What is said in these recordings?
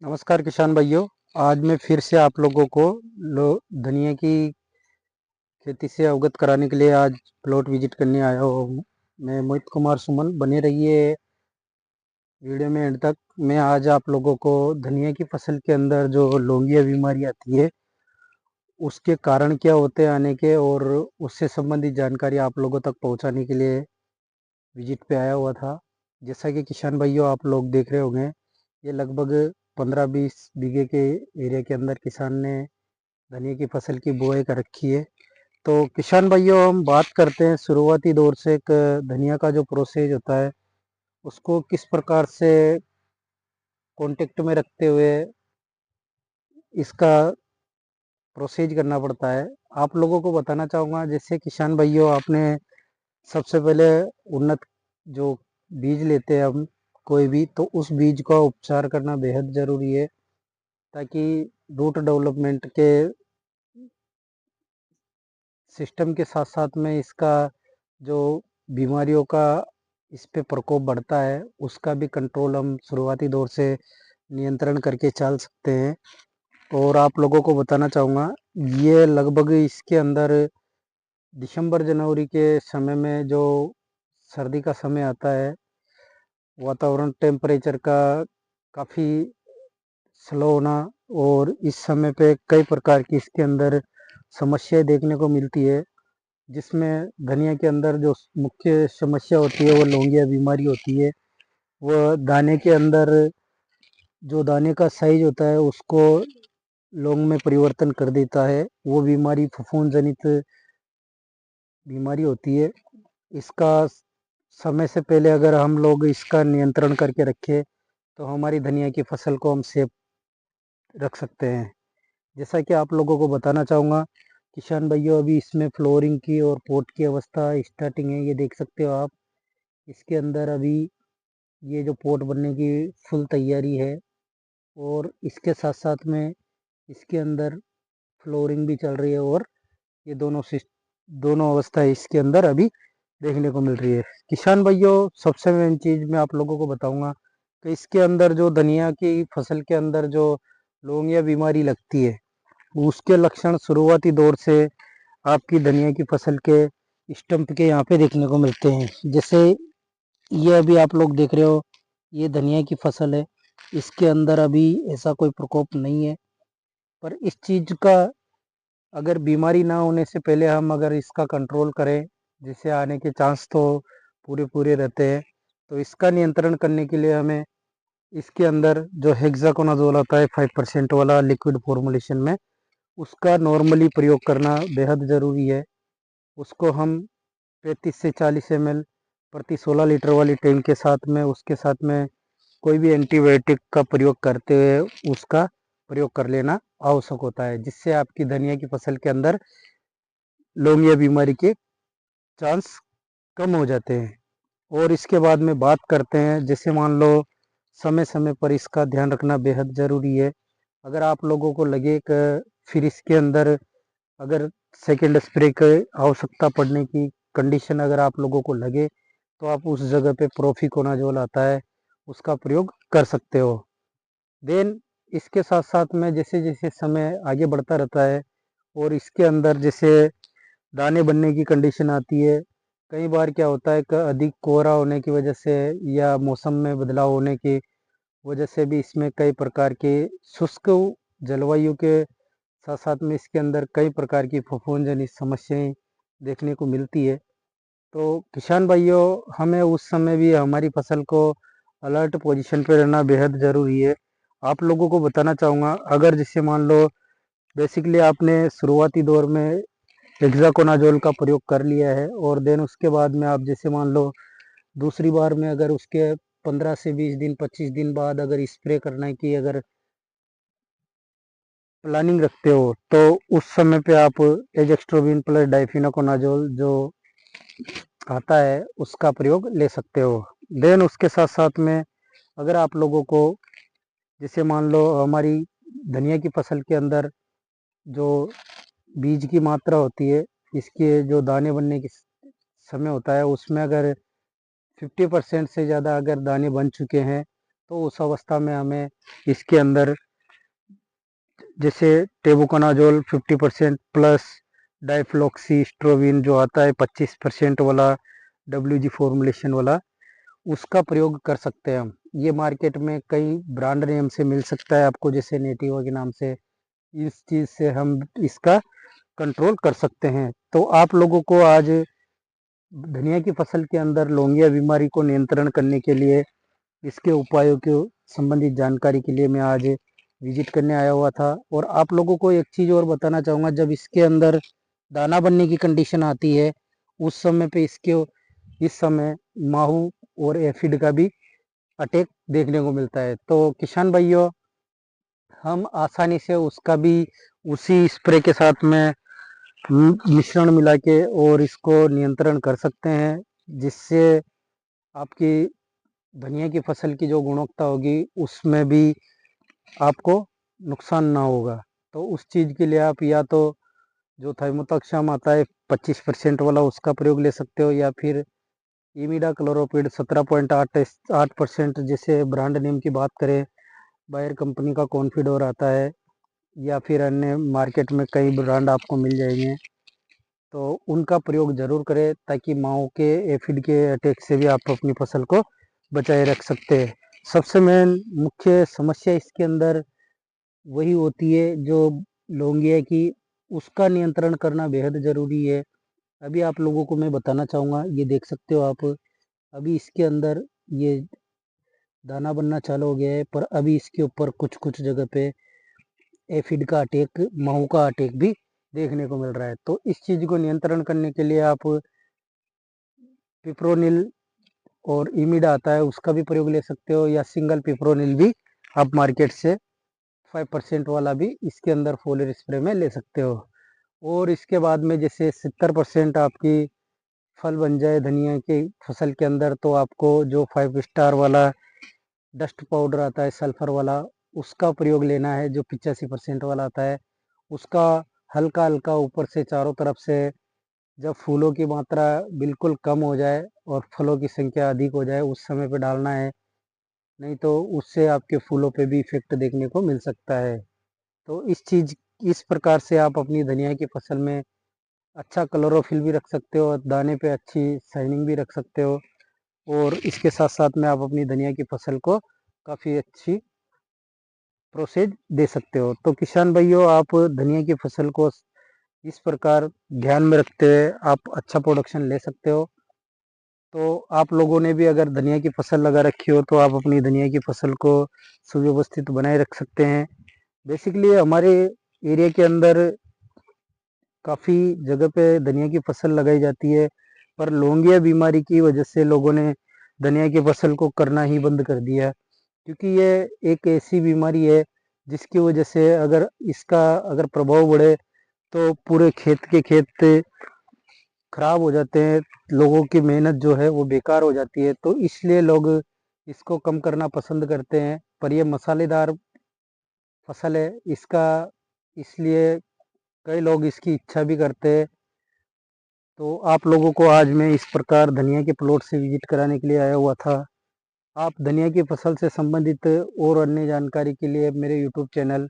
नमस्कार किसान भाइयों। आज मैं फिर से आप लोगों को लो धनिया की खेती से अवगत कराने के लिए आज प्लॉट विजिट करने आया हूँ। मैं मोहित कुमार सुमन, बने रहिए वीडियो में एंड तक। मैं आज आप लोगों को धनिया की फसल के अंदर जो लौंगिया बीमारी आती है उसके कारण क्या होते हैं आने के, और उससे संबंधित जानकारी आप लोगों तक पहुंचाने के लिए विजिट पे आया हुआ था। जैसा कि किसान भाइयों आप लोग देख रहे होंगे, ये लगभग 15-20 बीघे के एरिया के अंदर किसान ने धनिया की फसल की बुआई कर रखी है। तो किसान भाइयों, हम बात करते हैं शुरुआती दौर से एक धनिया का जो प्रोसेस होता है उसको किस प्रकार से कांटेक्ट में रखते हुए इसका प्रोसेस करना पड़ता है। आप लोगों को बताना चाहूँगा, जैसे किसान भाइयों आपने सबसे पहले उन्नत जो बीज लेते हैं हम कोई भी, तो उस बीज का उपचार करना बेहद ज़रूरी है ताकि रूट डेवलपमेंट के सिस्टम के साथ साथ में इसका जो बीमारियों का इस पे प्रकोप बढ़ता है उसका भी कंट्रोल हम शुरुआती दौर से नियंत्रण करके चल सकते हैं। और आप लोगों को बताना चाहूँगा, ये लगभग इसके अंदर दिसंबर जनवरी के समय में जो सर्दी का समय आता है, वातावरण टेम्परेचर का काफ़ी स्लो होना, और इस समय पे कई प्रकार की इसके अंदर समस्याएं देखने को मिलती है, जिसमें धनिया के अंदर जो मुख्य समस्या होती है वो लौंगिया बीमारी होती है। वह दाने के अंदर जो दाने का साइज होता है उसको लौंग में परिवर्तन कर देता है। वो बीमारी फफूंद जनित बीमारी होती है। इसका समय से पहले अगर हम लोग इसका नियंत्रण करके रखें तो हमारी धनिया की फसल को हम सेफ रख सकते हैं। जैसा कि आप लोगों को बताना चाहूँगा किसान भाइयों, अभी इसमें फ्लोरिंग की और पोट की अवस्था स्टार्टिंग है, ये देख सकते हो आप। इसके अंदर अभी ये जो पोट बनने की फुल तैयारी है, और इसके साथ साथ में इसके अंदर फ्लोरिंग भी चल रही है, और ये दोनों अवस्थाएं इसके अंदर अभी देखने को मिल रही है। किसान भाइयों, सबसे मेन चीज़ मैं आप लोगों को बताऊंगा कि इसके अंदर जो धनिया की फसल के अंदर जो लौंगिया बीमारी लगती है उसके लक्षण शुरुआती दौर से आपकी धनिया की फसल के स्टंप के यहाँ पे देखने को मिलते हैं। जैसे ये अभी आप लोग देख रहे हो, ये धनिया की फसल है, इसके अंदर अभी ऐसा कोई प्रकोप नहीं है। पर इस चीज़ का अगर बीमारी ना होने से पहले हम अगर इसका कंट्रोल करें, जिससे आने के चांस तो पूरे पूरे रहते हैं, तो इसका नियंत्रण करने के लिए हमें इसके अंदर जो हेक्साकोनाजोल आता है 5% वाला लिक्विड फॉर्मुलेशन में, उसका नॉर्मली प्रयोग करना बेहद ज़रूरी है। उसको हम 35 से 40 ml प्रति 16 लीटर वाली टैंक के साथ में, उसके साथ में कोई भी एंटीबायोटिक का प्रयोग करते हुए उसका प्रयोग कर लेना आवश्यक होता है, जिससे आपकी धनिया की फसल के अंदर लौंगिया बीमारी के चांस कम हो जाते हैं। और इसके बाद में बात करते हैं, जैसे मान लो समय समय पर इसका ध्यान रखना बेहद ज़रूरी है। अगर आप लोगों को लगे कि फिर इसके अंदर अगर सेकेंड स्प्रे की आवश्यकता पड़ने की कंडीशन अगर आप लोगों को लगे, तो आप उस जगह पे प्रोफिकोनाजोल आता है उसका प्रयोग कर सकते हो। देन इसके साथ साथ में जैसे जैसे समय आगे बढ़ता रहता है और इसके अंदर जैसे दाने बनने की कंडीशन आती है, कई बार क्या होता है कि अधिक कोहरा होने की वजह से या मौसम में बदलाव होने की वजह से भी इसमें कई प्रकार के शुष्क जलवायु के साथ साथ में इसके अंदर कई प्रकार की फफूंद जनित समस्याएं देखने को मिलती है। तो किसान भाइयों, हमें उस समय भी हमारी फसल को अलर्ट पोजीशन पे रहना बेहद ज़रूरी है। आप लोगों को बताना चाहूँगा, अगर जैसे मान लो बेसिकली आपने शुरुआती दौर में हेक्साकोनाजोल का प्रयोग कर लिया है, और देन उसके बाद में आप जैसे मान लो दूसरी बार में अगर उसके 15 से 20 दिन 25 दिन बाद अगर स्प्रे करने की अगर प्लानिंग रखते हो, तो उस समय पे आप एजेक्स्ट्रोबिन प्लस डाइफिनाकोनाजोल जो आता है उसका प्रयोग ले सकते हो। देन उसके साथ साथ में अगर आप लोगों को जैसे मान लो हमारी धनिया की फसल के अंदर जो बीज की मात्रा होती है, इसके जो दाने बनने की समय होता है उसमें अगर 50% से ज़्यादा अगर दाने बन चुके हैं, तो उस अवस्था में हमें इसके अंदर जैसे टेबुकोनाजोल 50% प्लस डाइफ्लॉक्सीस्ट्रोबिन जो आता है 25% वाला WG फॉर्मुलेशन वाला, उसका प्रयोग कर सकते हैं हम। ये मार्केट में कई ब्रांड नेम से मिल सकता है आपको, जैसे नेटिवा के नाम से। इस चीज़ से हम इसका कंट्रोल कर सकते हैं। तो आप लोगों को आज धनिया की फसल के अंदर लौंगिया बीमारी को नियंत्रण करने के लिए इसके उपायों के संबंधित जानकारी के लिए मैं आज विजिट करने आया हुआ था। और आप लोगों को एक चीज़ और बताना चाहूँगा, जब इसके अंदर दाना बनने की कंडीशन आती है उस समय पे इस समय माहू और एफिड का भी अटैक देखने को मिलता है। तो किसान भाइयों, हम आसानी से उसका भी उसी स्प्रे के साथ में मिश्रण मिला के और इसको नियंत्रण कर सकते हैं, जिससे आपकी धनिया की फसल की जो गुणवत्ता होगी उसमें भी आपको नुकसान ना होगा। तो उस चीज़ के लिए आप या तो जो थाइमोथैक्सम आता है 25% वाला, उसका प्रयोग ले सकते हो, या फिर इमिडा क्लोरोपिड 17.8% जैसे ब्रांड नेम की बात करें, बायर कंपनी का कॉन्फिडोर आता है, या फिर अन्य मार्केट में कई ब्रांड आपको मिल जाएंगे। तो उनका प्रयोग ज़रूर करें ताकि माओ के एफिड के अटैक से भी आप अपनी फसल को बचाए रख सकते हैं। सबसे मेन मुख्य समस्या इसके अंदर वही होती है जो लौंगिया की, उसका नियंत्रण करना बेहद ज़रूरी है। अभी आप लोगों को मैं बताना चाहूँगा, ये देख सकते हो आप, अभी इसके अंदर ये दाना बनना चालू हो गया है, पर अभी इसके ऊपर कुछ कुछ जगह पे एफिड का अटैक, माहू का अटैक भी देखने को मिल रहा है। तो इस चीज़ को नियंत्रण करने के लिए आप पिप्रोनिल और इमिडा आता है उसका भी प्रयोग ले सकते हो, या सिंगल पिप्रोनिल भी आप मार्केट से 5% वाला भी इसके अंदर फोलियर स्प्रे में ले सकते हो। और इसके बाद में जैसे 70% आपकी फल बन जाए धनिया की फसल के अंदर, तो आपको जो 5 स्टार वाला डस्ट पाउडर आता है सल्फर वाला, उसका प्रयोग लेना है, जो 85% वाला आता है। उसका हल्का हल्का ऊपर से चारों तरफ से, जब फूलों की मात्रा बिल्कुल कम हो जाए और फलों की संख्या अधिक हो जाए उस समय पे डालना है, नहीं तो उससे आपके फूलों पे भी इफेक्ट देखने को मिल सकता है। तो इस प्रकार से आप अपनी धनिया की फसल में अच्छा क्लोरोफिल भी रख सकते हो, दाने पे अच्छी शाइनिंग भी रख सकते हो, और इसके साथ साथ में आप अपनी धनिया की फसल को काफ़ी अच्छी प्रोसेज दे सकते हो। तो किसान भाइयों, आप धनिया की फसल को इस प्रकार ध्यान में रखते हुए आप अच्छा प्रोडक्शन ले सकते हो। तो आप लोगों ने भी अगर धनिया की फसल लगा रखी हो तो आप अपनी धनिया की फसल को सुव्यवस्थित बनाए रख सकते हैं। बेसिकली हमारे एरिया के अंदर काफ़ी जगह पे धनिया की फसल लगाई जाती है, पर लौंगिया बीमारी की वजह से लोगों ने धनिया की फसल को करना ही बंद कर दिया, क्योंकि ये एक ऐसी बीमारी है जिसकी वजह से अगर प्रभाव बढ़े तो पूरे खेत के खेत खराब हो जाते हैं, लोगों की मेहनत जो है वो बेकार हो जाती है। तो इसलिए लोग इसको कम करना पसंद करते हैं। पर ये मसालेदार फसल है इसका, इसलिए कई लोग इसकी इच्छा भी करते हैं। तो आप लोगों को आज मैं इस प्रकार धनिया के प्लॉट से विजिट कराने के लिए आया हुआ था। आप धनिया की फसल से संबंधित और अन्य जानकारी के लिए मेरे यूट्यूब चैनल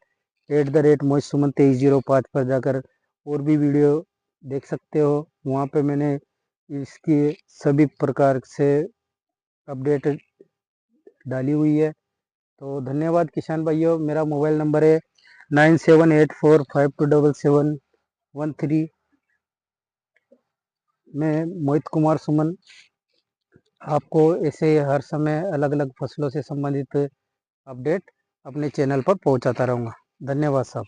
@mohiत-सुमन2305 पर जाकर और भी वीडियो देख सकते हो। वहाँ पे मैंने इसकी सभी प्रकार से अपडेट डाली हुई है। तो धन्यवाद किसान भाइयों। मेरा मोबाइल नंबर है 9784527713। मैं मोहित कुमार सुमन आपको ऐसे हर समय अलग अलग फसलों से संबंधित अपडेट अपने चैनल पर पहुंचाता रहूँगा। धन्यवाद साहब।